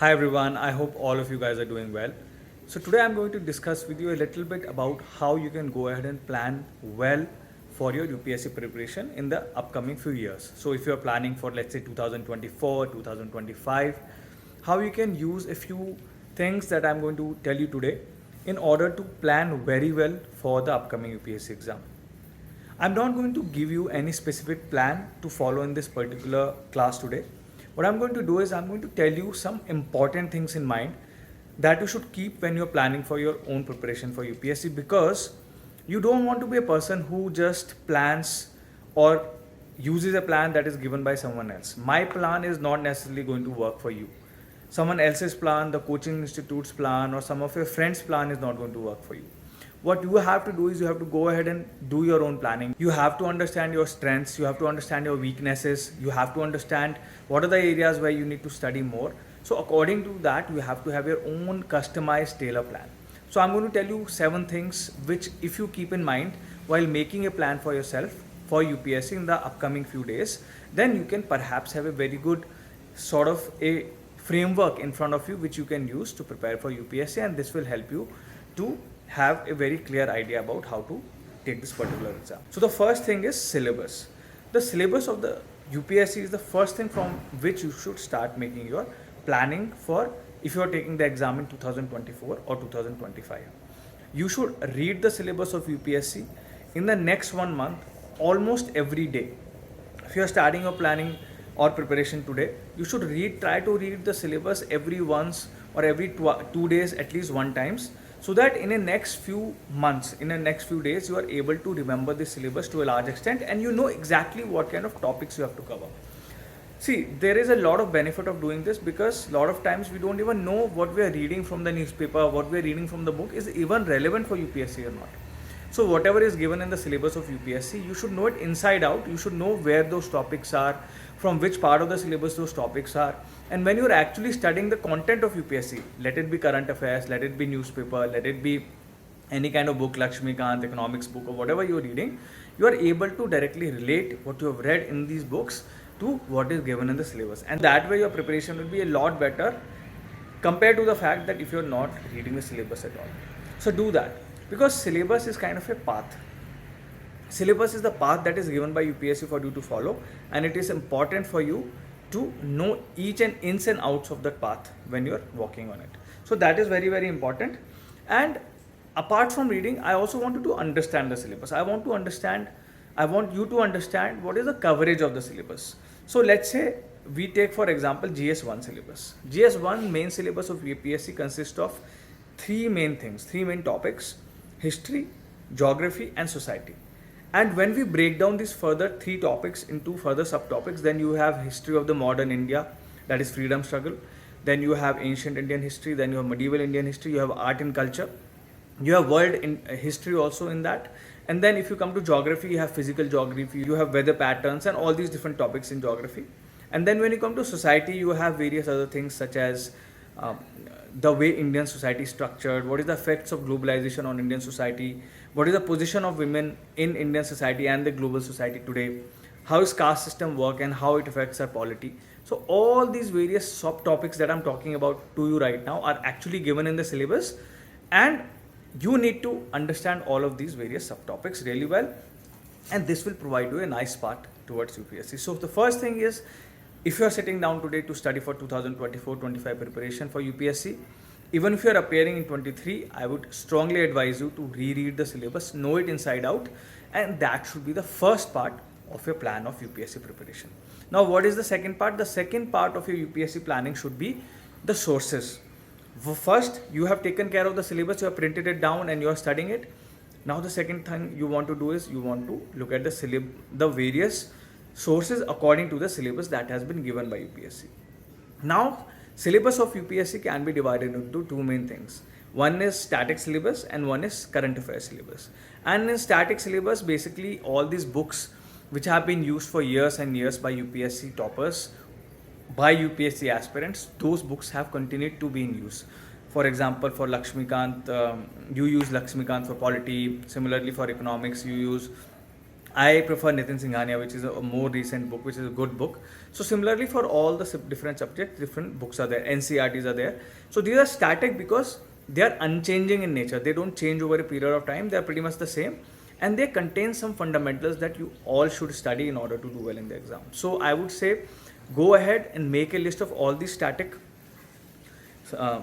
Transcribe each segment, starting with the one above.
Hi everyone, I hope all of you guys are doing well. So today I'm going to discuss with you a little bit about how you can go ahead and plan well for your UPSC preparation in the upcoming few years. So if you're planning for let's say 2024, 2025, how you can use a few things that I'm going to tell you today in order to plan very well for the upcoming UPSC exam. I'm not going to give you any specific plan to follow in this particular class today. What I'm going to do is I'm going to tell you some important things in mind that you should keep when you're planning for your own preparation for UPSC, because you don't want to be a person who just plans or uses a plan that is given by someone else. My plan is not necessarily going to work for you. Someone else's plan, the coaching institute's plan, or some of your friends' plan is not going to work for you. What you have to do is you have to go ahead and do your own planning. You have to understand your strengths, you have to understand your weaknesses, you have to understand what are the areas where you need to study more. So according to that, you have to have your own customized tailor plan. So I'm going to tell you 7 things which if you keep in mind while making a plan for yourself for UPSC in the upcoming few days, then you can perhaps have a very good sort of a framework in front of you which you can use to prepare for UPSC, and this will help you to have a very clear idea about how to take this particular exam. So the first thing is syllabus. The syllabus of the UPSC is the first thing from which you should start making your planning for if you are taking the exam in 2024 or 2025. You should read the syllabus of UPSC in the next 1 month almost every day. If you are starting your planning or preparation today, you should try to read the syllabus every once or every 2 days at least one times, so that in the next few months, in the next few days, you are able to remember the syllabus to a large extent and you know exactly what kind of topics you have to cover. See, there is a lot of benefit of doing this, because a lot of times we don't even know what we are reading from the newspaper, what we are reading from the book is even relevant for UPSC or not. So whatever is given in the syllabus of UPSC, you should know it inside out. You should know where those topics are, from which part of the syllabus those topics are. And when you're actually studying the content of UPSC, let it be current affairs, let it be newspaper, let it be any kind of book, Lakshmikant, economics book, or whatever you're reading, you are able to directly relate what you have read in these books to what is given in the syllabus. And that way your preparation will be a lot better compared to the fact that if you're not reading the syllabus at all. So do that, because syllabus is kind of a path. Syllabus is the path that is given by UPSC for you to follow, and it is important for you to know each and ins and outs of that path when you're walking on it. So that is very, very important. And apart from reading, I also want you to understand the syllabus. I want you to understand what is the coverage of the syllabus. So let's say we take for example GS1 syllabus. GS1 main syllabus of UPSC consists of 3 main things, 3 main topics: history, geography and society. And when we break down these further 3 topics into further subtopics, then you have history of the modern India, that is freedom struggle. Then you have ancient Indian history, then you have medieval Indian history, you have art and culture, you have world in history also in that. And then if you come to geography, you have physical geography, you have weather patterns and all these different topics in geography. And then when you come to society, you have various other things such as the way Indian society is structured, what is the effects of globalization on Indian society, what is the position of women in Indian society and the global society today, how is caste system work and how it affects our polity. So all these various subtopics that I'm talking about to you right now are actually given in the syllabus, and you need to understand all of these various subtopics really well, and this will provide you a nice path towards UPSC. So the first thing is, if you are sitting down today to study for 2024-25 preparation for UPSC, even if you are appearing in 23, I would strongly advise you to reread the syllabus, know it inside out, and that should be the first part of your plan of UPSC preparation. Now, what is the second part? The second part of your UPSC planning should be the sources. First, you have taken care of the syllabus, you have printed it down and you are studying it. Now, the second thing you want to do is you want to look at the various sources according to the syllabus that has been given by UPSC. Now, syllabus of UPSC can be divided into 2 main things. One is static syllabus and one is current affairs syllabus. And in static syllabus, basically all these books which have been used for years and years by UPSC toppers, by UPSC aspirants, those books have continued to be in use. For example, for Lakshmikant, you use Lakshmikant for polity. Similarly, for economics, you use I prefer Nitin Singhania, which is a more recent book, which is a good book. So similarly, for all the different subjects, different books are there. NCRTs are there. So these are static because they are unchanging in nature. They don't change over a period of time. They are pretty much the same, and they contain some fundamentals that you all should study in order to do well in the exam. So I would say, go ahead and make a list of all these static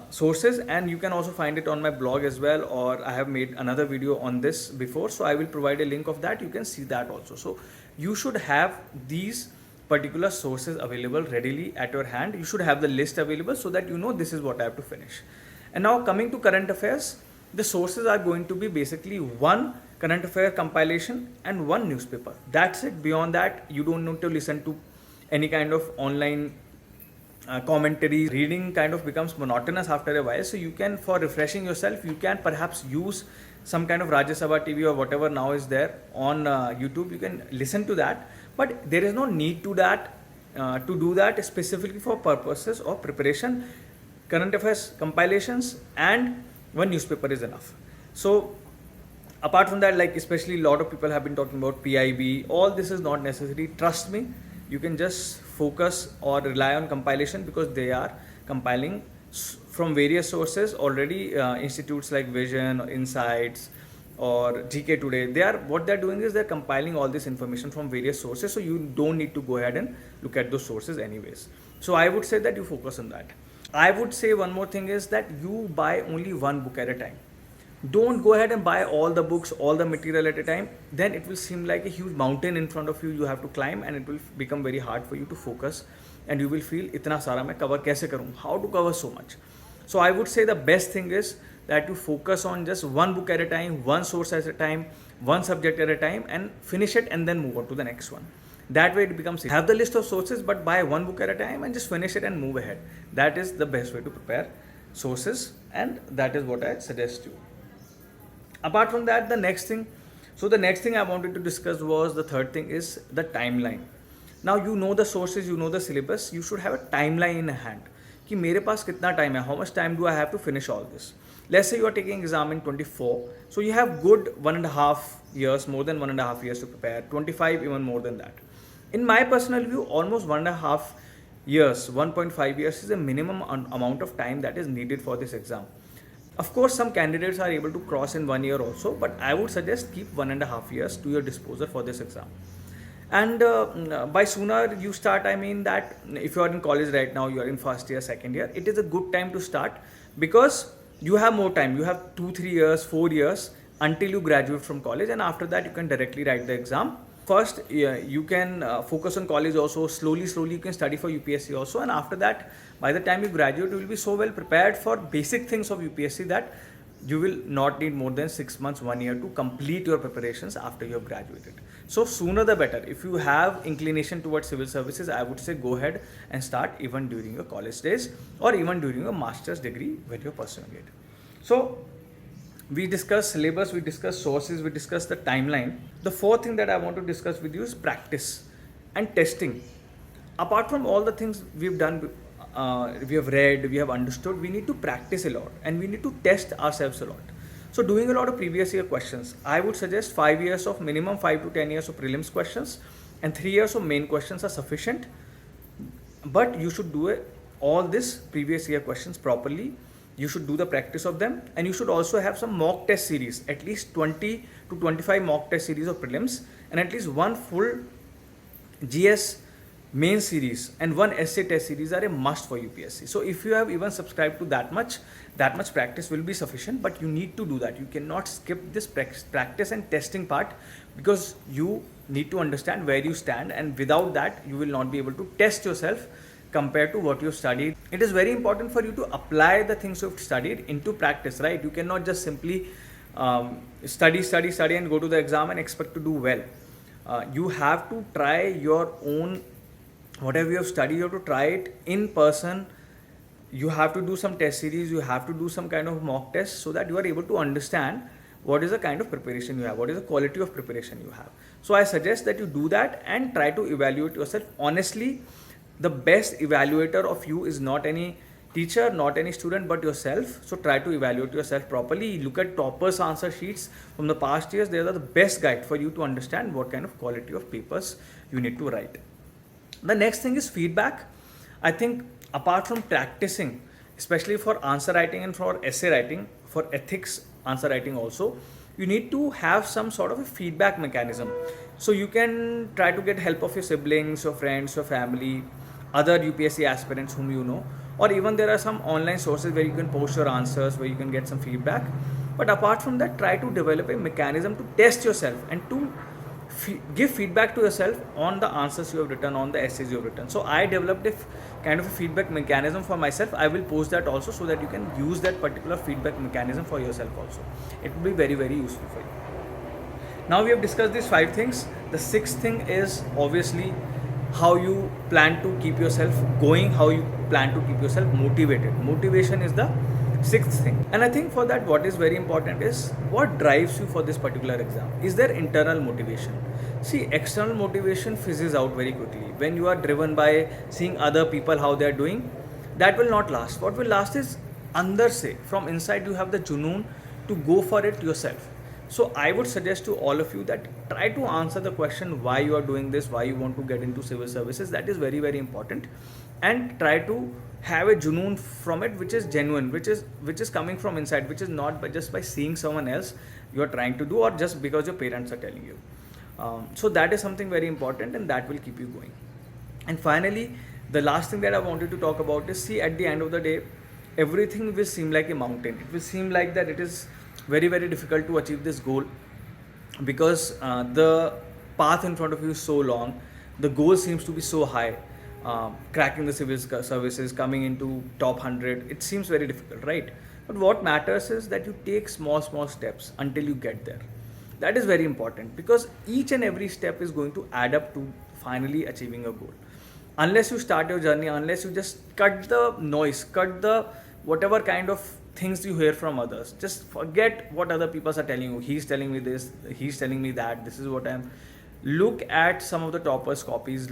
sources, and you can also find it on my blog as well, or I have made another video on this before, so I will provide a link of that. You can see that also. So you should have these particular sources available readily at your hand. You should have the list available so that you know this is what I have to finish. And now coming to current affairs, the sources are going to be basically one current affair compilation and one newspaper. That's it. Beyond that, you don't need to listen to any kind of online commentary. Reading kind of becomes monotonous after a while, so you can, for refreshing yourself, you can perhaps use some kind of Rajya Sabha TV or whatever now is there on YouTube. You can listen to that, but there is no need to do that specifically for purposes of preparation. Current affairs compilations and one newspaper is enough. So apart from that, like especially a lot of people have been talking about PIB, all this is not necessary. Trust me, you can just focus or rely on compilation because they are compiling from various sources already. Institutes like Vision or Insights or GK Today, what they're doing is they're compiling all this information from various sources, so you don't need to go ahead and look at those sources anyways. So I would say that you focus on that. I would say one more thing is that you buy only one book at a time. Don't go ahead and buy all the books, all the material at a time. Then it will seem like a huge mountain in front of you have to climb, and it will become very hard for you to focus, and you will feel itna sara main cover kaise karoon, how to cover so much. So I would say the best thing is that you focus on just one book at a time, one source at a time, one subject at a time, and finish it and then move on to the next one. That way it becomes, have the list of sources but buy one book at a time and just finish it and move ahead. That is the best way to prepare sources, and that is what I suggest you. Apart from that, the next thing I wanted to discuss was, the third thing is the timeline. Now you know the sources, you know the syllabus, you should have a timeline in hand. कि मेरे पास कितना time है, how much time do I have to finish all this? Let's say you are taking exam in 24, so you have good 1.5 years, more than 1.5 years to prepare, 25 even more than that. In my personal view, almost 1.5 years, 1.5 years is a minimum amount of time that is needed for this exam. Of course, some candidates are able to cross in 1 year also, but I would suggest keep 1.5 years to your disposal for this exam. And by sooner you start, I mean that if you are in college right now, you are in first year, second year, it is a good time to start because you have more time. You have 2-3 years, 4 years until you graduate from college, and after that you can directly write the exam. First, you can focus on college also. Slowly you can study for UPSC also, and after that, by the time you graduate, you will be so well prepared for basic things of UPSC that you will not need more than 6 months, 1 year to complete your preparations after you have graduated. So sooner the better. If you have inclination towards civil services, I would say go ahead and start even during your college days or even during your master's degree when you're pursuing it. So we discussed syllabus, we discussed sources, we discussed the timeline. The fourth thing that I want to discuss with you is practice and testing. Apart from all the things we've done, we have read, we have understood, we need to practice a lot and we need to test ourselves a lot. So doing a lot of previous year questions, I would suggest 5 years of minimum 5 to 10 years of prelims questions and 3 years of main questions are sufficient. But you should do all this previous year questions properly. You should do the practice of them, and you should also have some mock test series, at least 20 to 25 mock test series of prelims, and at least one full GS main series and one essay test series are a must for UPSC. So if you have even subscribed to that much practice will be sufficient, but you need to do that. You cannot skip this practice and testing part because you need to understand where you stand, and without that you will not be able to test yourself compared to what you've studied. It is very important for you to apply the things you've studied into practice, right? You cannot just simply study and go to the exam and expect to do well. You have to try your own, whatever you have studied, you have to try it in person. You have to do some test series, you have to do some kind of mock tests so that you are able to understand what is the kind of preparation you have, what is the quality of preparation you have. So I suggest that you do that and try to evaluate yourself honestly. The best evaluator of you is not any teacher, not any student but yourself. So try to evaluate yourself properly. Look at toppers answer sheets from the past years. They are the best guide for you to understand what kind of quality of papers you need to write. The next thing is feedback. I think apart from practicing, especially for answer writing and for essay writing, for ethics answer writing also, you need to have some sort of a feedback mechanism. So you can try to get help of your siblings, your friends, your family, other UPSC aspirants whom you know, or even there are some online sources where you can post your answers, where you can get some feedback. But apart from that, try to develop a mechanism to test yourself and to give feedback to yourself on the answers you have written, on the essays you have written. So I developed a kind of a feedback mechanism for myself. I will post that also so that you can use that particular feedback mechanism for yourself also. It will be very, very useful for you. Now we have discussed these 5 things. The 6th thing is obviously how you plan to keep yourself going, how you plan to keep yourself motivated. Motivation is the 6th thing. And I think for that, what is very important is what drives you for this particular exam. Is there internal motivation? See, external motivation fizzes out very quickly. When you are driven by seeing other people how they are doing, that will not last. What will last is andar se, from inside you have the junoon to go for it yourself. So I would suggest to all of you that try to answer the question why you are doing this, why you want to get into civil services. That is very, very important. And try to have a junoon from it which is genuine, which is coming from inside, which is not just by seeing someone else you are trying to do or just because your parents are telling you. So that is something very important and that will keep you going. And finally, the last thing that I wanted to talk about is, see, at the end of the day, everything will seem like a mountain. It will seem like that it is very, very difficult to achieve this goal because the path in front of you is so long, the goal seems to be so high. Cracking the civil services, coming into top 100, it seems very difficult, right? But what matters is that you take small steps until you get there. That is very important because each and every step is going to add up to finally achieving a goal. Unless you start your journey, unless you just cut the noise, cut the whatever kind of things you hear from others, just forget what other people are telling you. He's telling me this, he's telling me that, this is what I'm. Look at some of the toppers copies,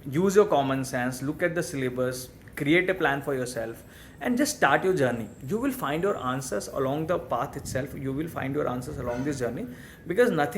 use your common sense, look at the syllabus, create a plan for yourself and just start your journey. You will find your answers along the path itself. You will find your answers along this journey because lot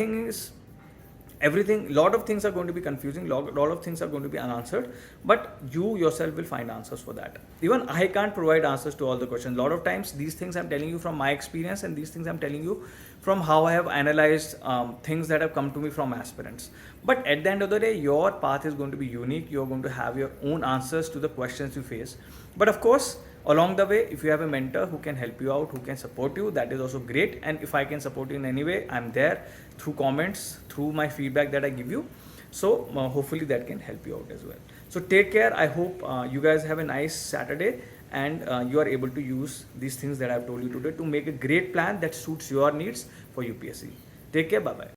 of things are going to be confusing, lot of things are going to be unanswered, but you yourself will find answers for that. Even I can't provide answers to all the questions. A lot of times these things I'm telling you from my experience and these things I'm telling you from how I have analyzed things that have come to me from aspirants. But at the end of the day, your path is going to be unique. You're going to have your own answers to the questions you face. But of course, along the way, if you have a mentor who can help you out, who can support you, that is also great. And if I can support you in any way, I'm there through comments, through my feedback that I give you. So hopefully that can help you out as well. So take care. I hope you guys have a nice Saturday and you are able to use these things that I've told you today to make a great plan that suits your needs for UPSC. Take care. Bye-bye.